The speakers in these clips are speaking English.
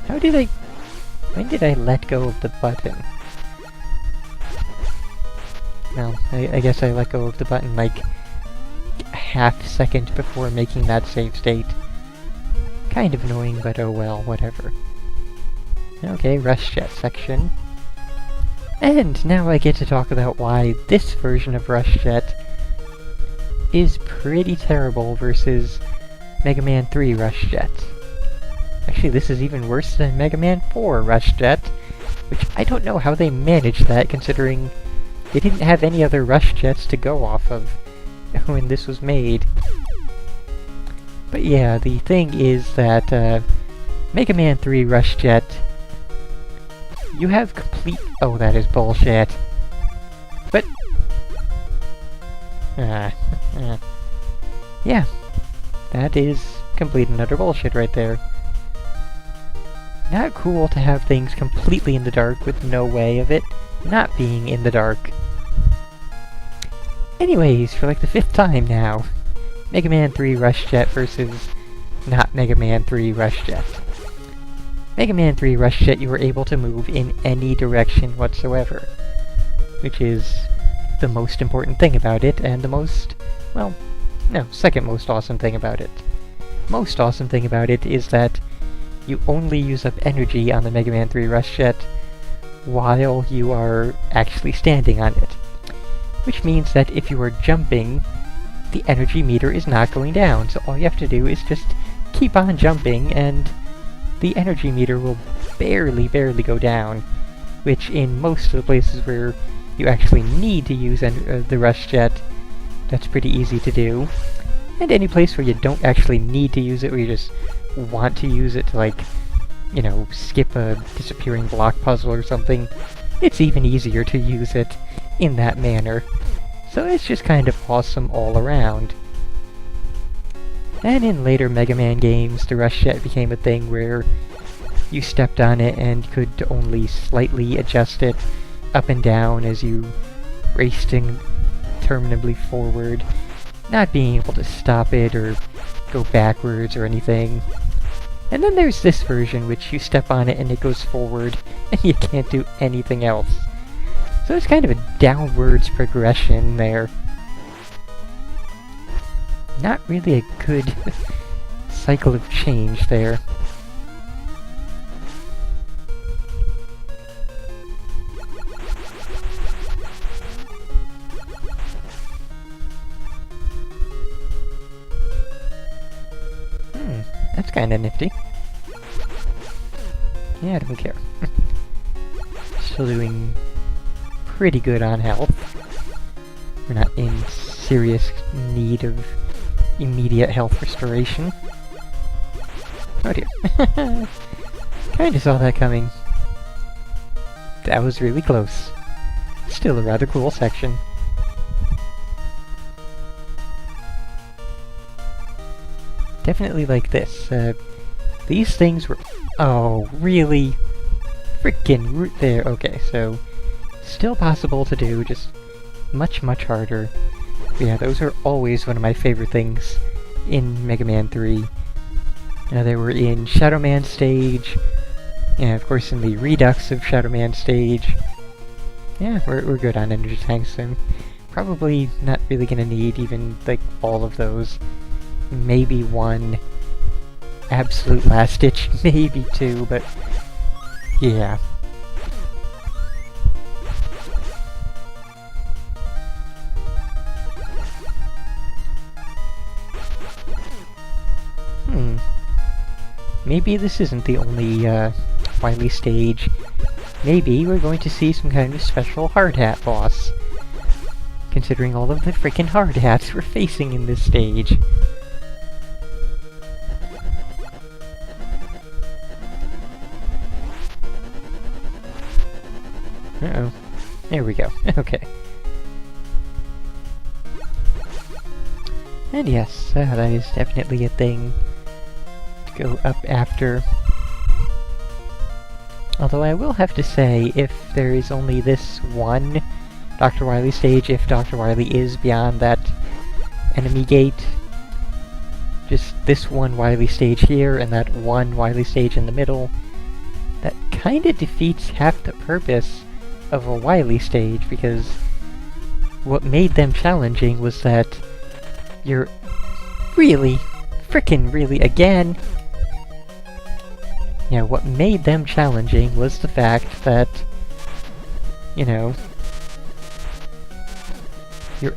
When did I let go of the button? Well, I guess I let go of the button like a half second before making that save state. Kind of annoying, but oh well, whatever. Okay, Rush Jet section. And now I get to talk about why this version of Rush Jet is pretty terrible versus Mega Man 3 Rush Jet. Actually, this is even worse than Mega Man 4 Rush Jet, which I don't know how they managed that, considering they didn't have any other Rush Jets to go off of when this was made. But yeah, the thing is that Mega Man 3 Rush Jet, you have complete... Oh, that is bullshit. But... yeah, that is complete and utter bullshit right there. Not cool to have things completely in the dark with no way of it not being in the dark. Anyways, for like the 5th time now, Mega Man 3 Rush Jet versus not Mega Man 3 Rush Jet. Mega Man 3 Rush Jet, you were able to move in any direction whatsoever, which is the most important thing about it, and the most, well, no, second most awesome thing about it. Most awesome thing about it is that you only use up energy on the Mega Man 3 Rush Jet while you are actually standing on it. Which means that if you are jumping, the energy meter is not going down, so all you have to do is just keep on jumping, and the energy meter will barely go down, which in most of the places where you actually need to use the Rush Jet, that's pretty easy to do. And any place where you don't actually need to use it, where you just want to use it to, like, you know, skip a disappearing block puzzle or something, it's even easier to use it in that manner. So it's just kind of awesome all around. And in later Mega Man games, the Rush Jet became a thing where you stepped on it and could only slightly adjust it up and down as you raced interminably forward, not being able to stop it or go backwards or anything. And then there's this version, which you step on it and it goes forward, and you can't do anything else. So it's kind of a downwards progression there. Not really a good cycle of change there. That's kinda nifty. Yeah, I don't care. Still doing pretty good on health. We're not in serious need of immediate health restoration. Oh dear. Kinda saw that coming. That was really close. Still a rather cool section. Definitely like this. These things were... Oh, really? Frickin' there. Okay, so... Still possible to do, just much harder. But yeah, those are always one of my favorite things in Mega Man 3. They were in Shadow Man stage, and of course in the Redux of Shadow Man stage. Yeah, we're good on energy tanks, and probably not really gonna need even, like, all of those. Maybe one absolute last ditch, maybe two, but yeah. Maybe this isn't the only Wily stage. Maybe we're going to see some kind of special hard hat boss, considering all of the frickin' hard hats we're facing in this stage. Uh-oh. There we go. Okay. And yes, that is definitely a thing to go up after. Although I will have to say, if there is only this one Dr. Wily stage, if Dr. Wily is beyond that enemy gate, just this one Wily stage here and that one Wily stage in the middle, kinda defeats half the purpose of a Wily stage, because what made them challenging was that you're really, frickin' really, again! Yeah, what made them challenging was the fact that, you know, your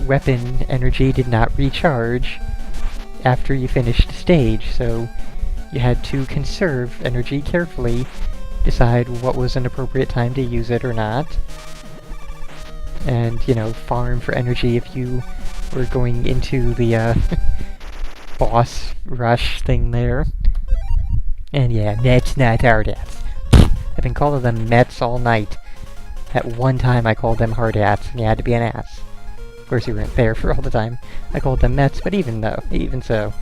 weapon energy did not recharge after you finished the stage, so you had to conserve energy carefully, decide what was an appropriate time to use it or not, and, you know, farm for energy if you were going into the, boss rush thing there. And yeah, Mets, not hard hats. I've been calling them Mets all night. At one time I called them hard hats, and you had to be an ass. Of course you weren't there for all the time. I called them Mets, but even so.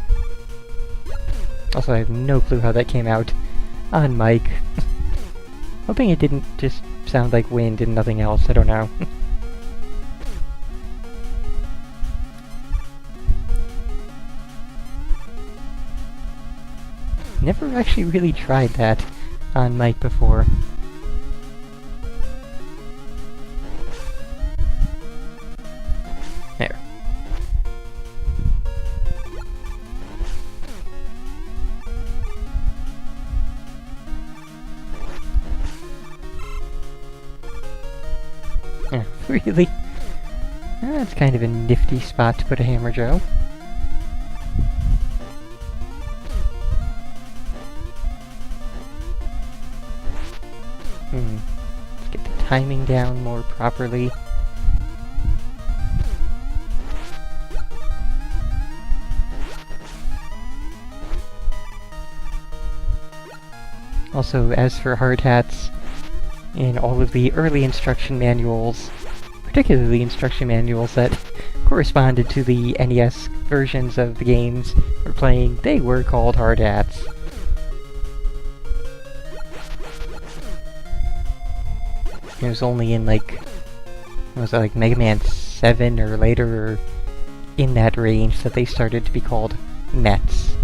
Also, I have no clue how that came out on mic. Hoping it didn't just sound like wind and nothing else, I don't know. Never actually really tried that on mic before. There. Oh, really? That's kind of a nifty spot to put a Hammer Joe. Let's get the timing down more properly. Also, as for hard hats, in all of the early instruction manuals, particularly instruction manuals that corresponded to the NES versions of the games we're playing, they were called hard hats. It was only in, like, was it like Mega Man 7 or later, or in that range, that they started to be called Mets.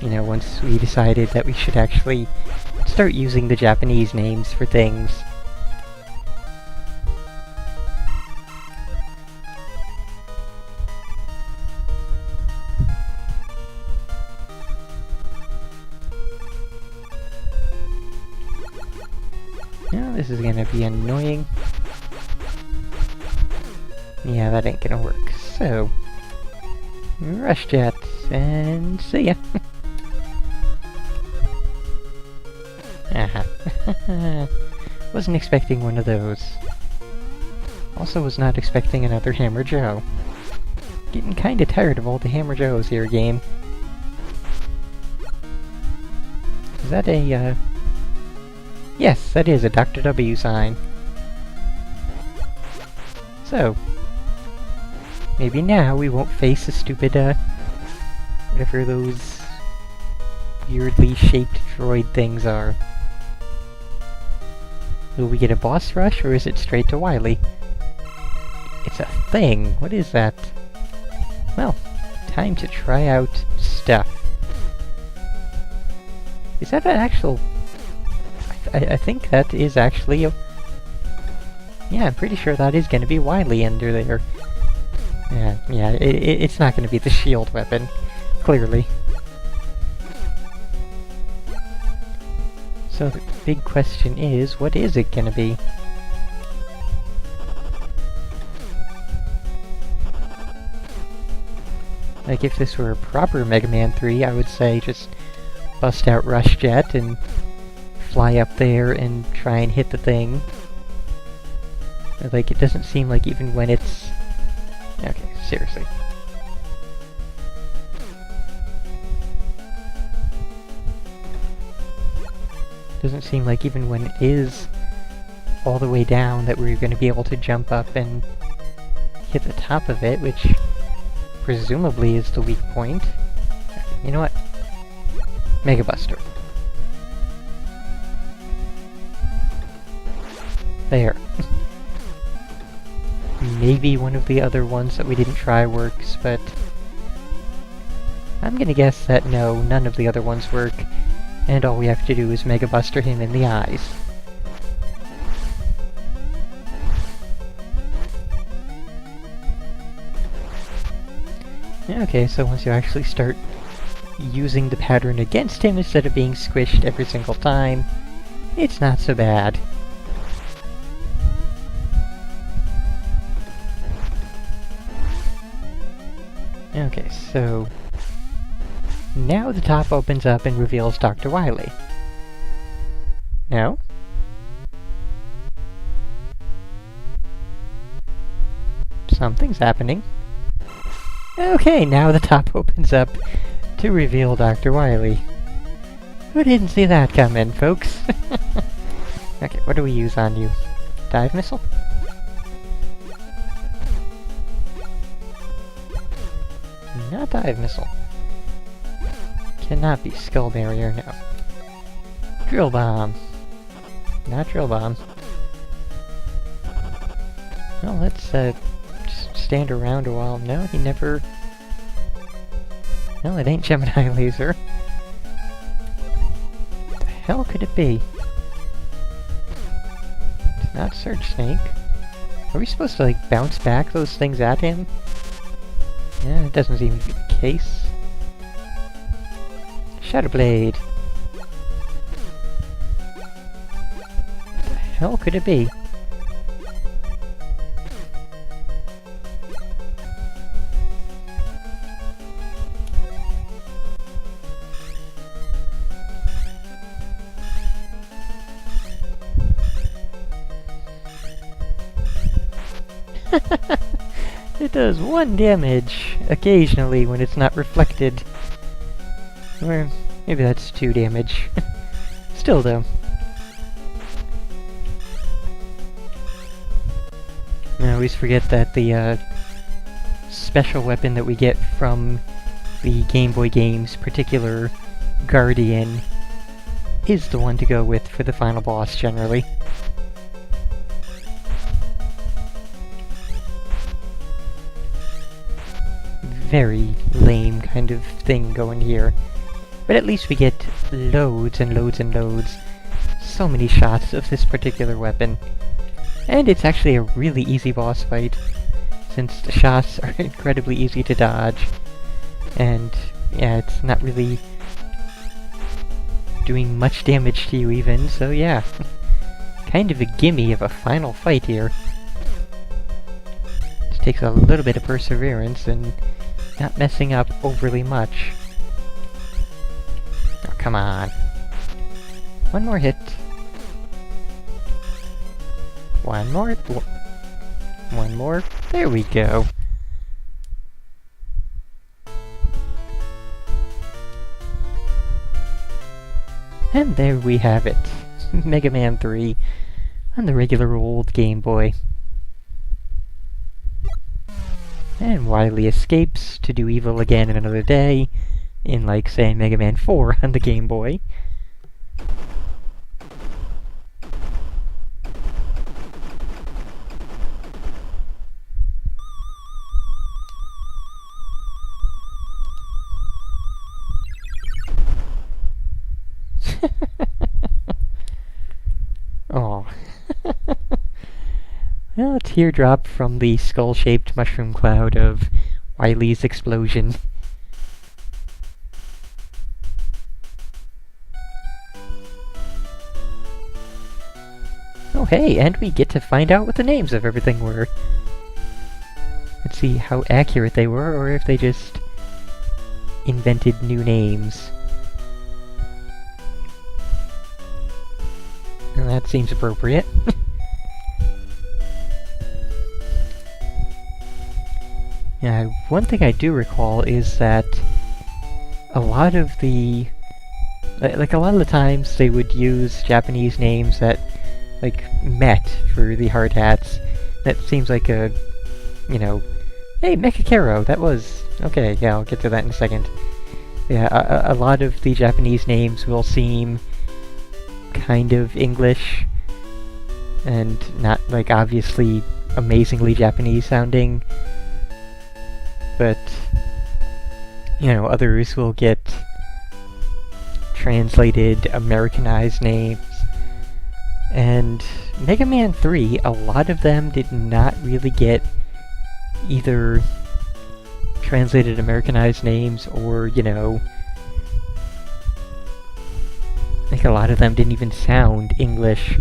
You know, once we decided that we should actually start using the Japanese names for things. Now this is gonna be annoying. Yeah, that ain't gonna work. So, rush jets, and see ya. Wasn't expecting one of those. Also was not expecting another Hammer Joe. Getting kinda tired of all the Hammer Joes here, game. Is that a, Yes, that is a Dr. W sign. So, maybe now we won't face a stupid, whatever those weirdly shaped droid things are. Will we get a boss rush, or is it straight to Wily? It's a thing! What is that? Well, time to try out stuff. Is that an actual... I think that is actually a... Yeah, I'm pretty sure that is gonna be Wily under there. Yeah, it's not gonna be the shield weapon, clearly. So the big question is, what is it gonna be? Like, if this were a proper Mega Man 3, I would say just bust out Rush Jet and fly up there and try and hit the thing. Like, it doesn't seem like even when it's... Okay, seriously. Doesn't seem like even when it is all the way down that we're going to be able to jump up and hit the top of it, which presumably is the weak point. You know what? Mega Buster. There. Maybe one of the other ones that we didn't try works, but I'm gonna guess that no, none of the other ones work. And all we have to do is Mega Buster him in the eyes. Okay, so once you actually start using the pattern against him instead of being squished every single time, it's not so bad. Okay, so now the top opens up and reveals Dr. Wily. No? Something's happening. Okay, now the top opens up to reveal Dr. Wily. Who didn't see that coming, folks? Okay, what do we use on you? Dive missile? Not dive missile. Cannot be skull barrier, no. Drill bomb. Not drill bomb. Well, let's just stand around a while. No, he never... No, it ain't Gemini laser. What the hell could it be? It's not Surge Snake. Are we supposed to, like, bounce back those things at him? Yeah, it doesn't seem to be the case. Shadow Blade. What the hell could it be? It does 1 damage, occasionally, when it's not reflected. Or maybe that's 2 damage. Still, though. I always forget that the special weapon that we get from the Game Boy game's particular Guardian is the one to go with for the final boss, generally. Very lame kind of thing going here. But at least we get loads and loads and loads. So many shots of this particular weapon. And it's actually a really easy boss fight, since the shots are incredibly easy to dodge. And yeah, it's not really doing much damage to you even, so yeah. Kind of a gimme of a final fight here. Just takes a little bit of perseverance and not messing up overly much. Oh, come on. One more hit. One more. One more. There we go. And there we have it. Mega Man 3 on the regular old Game Boy. And Wily escapes to do evil again in another day, in, like, say, Mega Man 4 on the Game Boy. Oh. Well, a teardrop from the skull-shaped mushroom cloud of Wily's explosion. Oh hey, and we get to find out what the names of everything were. Let's see how accurate they were, or if they just invented new names. And that seems appropriate. Yeah, one thing I do recall is that a lot of the... like, a lot of the times they would use Japanese names that, like, met for the hard hats. That seems like a, you know... Hey, Mechakero, that was... Okay, yeah, I'll get to that in a second. Yeah, a lot of the Japanese names will seem kind of English, and not, like, obviously amazingly Japanese sounding. But, you know, others will get translated, Americanized names. And Mega Man 3, a lot of them did not really get either translated Americanized names or, you know, like a lot of them didn't even sound English.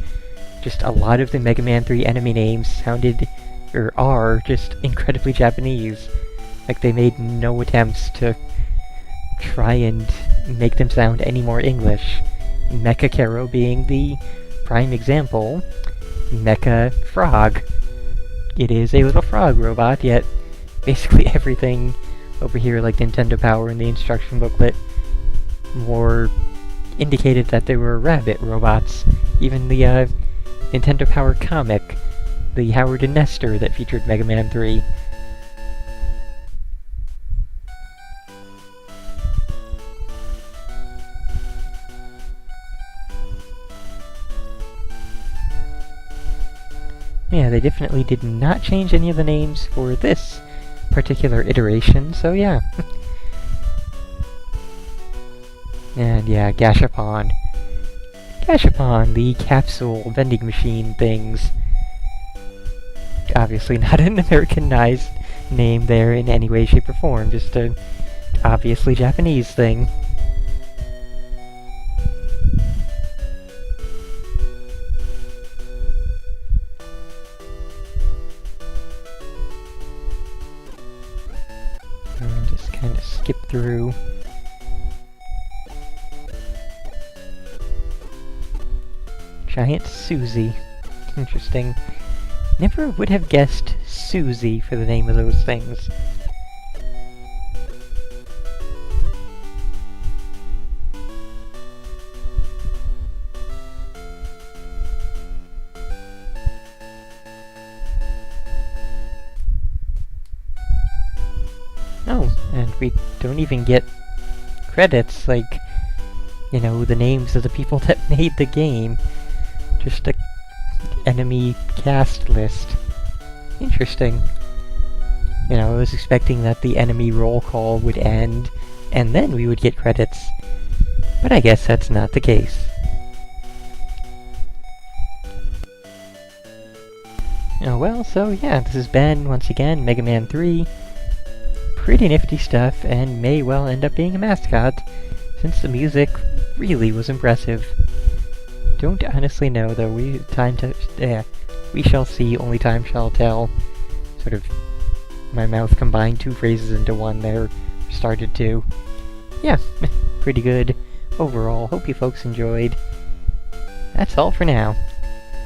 Just a lot of the Mega Man 3 enemy names sounded, or are, just incredibly Japanese. Like they made no attempts to try and make them sound any more English. Mecha Kero being the prime example. Mecha Frog. It is a little frog robot, yet basically everything over here, like Nintendo Power in the instruction booklet, more indicated that they were rabbit robots. Even the Nintendo Power comic, the Howard and Nestor that featured Mega Man 3. Yeah, they definitely did not change any of the names for this particular iteration, so yeah. And yeah, Gashapon. Gashapon, the capsule vending machine things. Obviously not an Americanized name there in any way, shape, or form, just an obviously Japanese thing. And just kind of skip through. Giant Susie. Interesting. Never would have guessed Susie for the name of those things. Oh, and we don't even get credits, like, you know, the names of the people that made the game. Just a enemy cast list. Interesting. You know, I was expecting that the enemy roll call would end, and then we would get credits. But I guess that's not the case. Oh well, so yeah, this has been, once again, Mega Man 3. Pretty nifty stuff, and may well end up being a mascot, since the music really was impressive. Don't honestly know, though. We shall see, only time shall tell. Sort of, my mouth combined two phrases into one there, started to. Yeah, pretty good overall. Hope you folks enjoyed. That's all for now.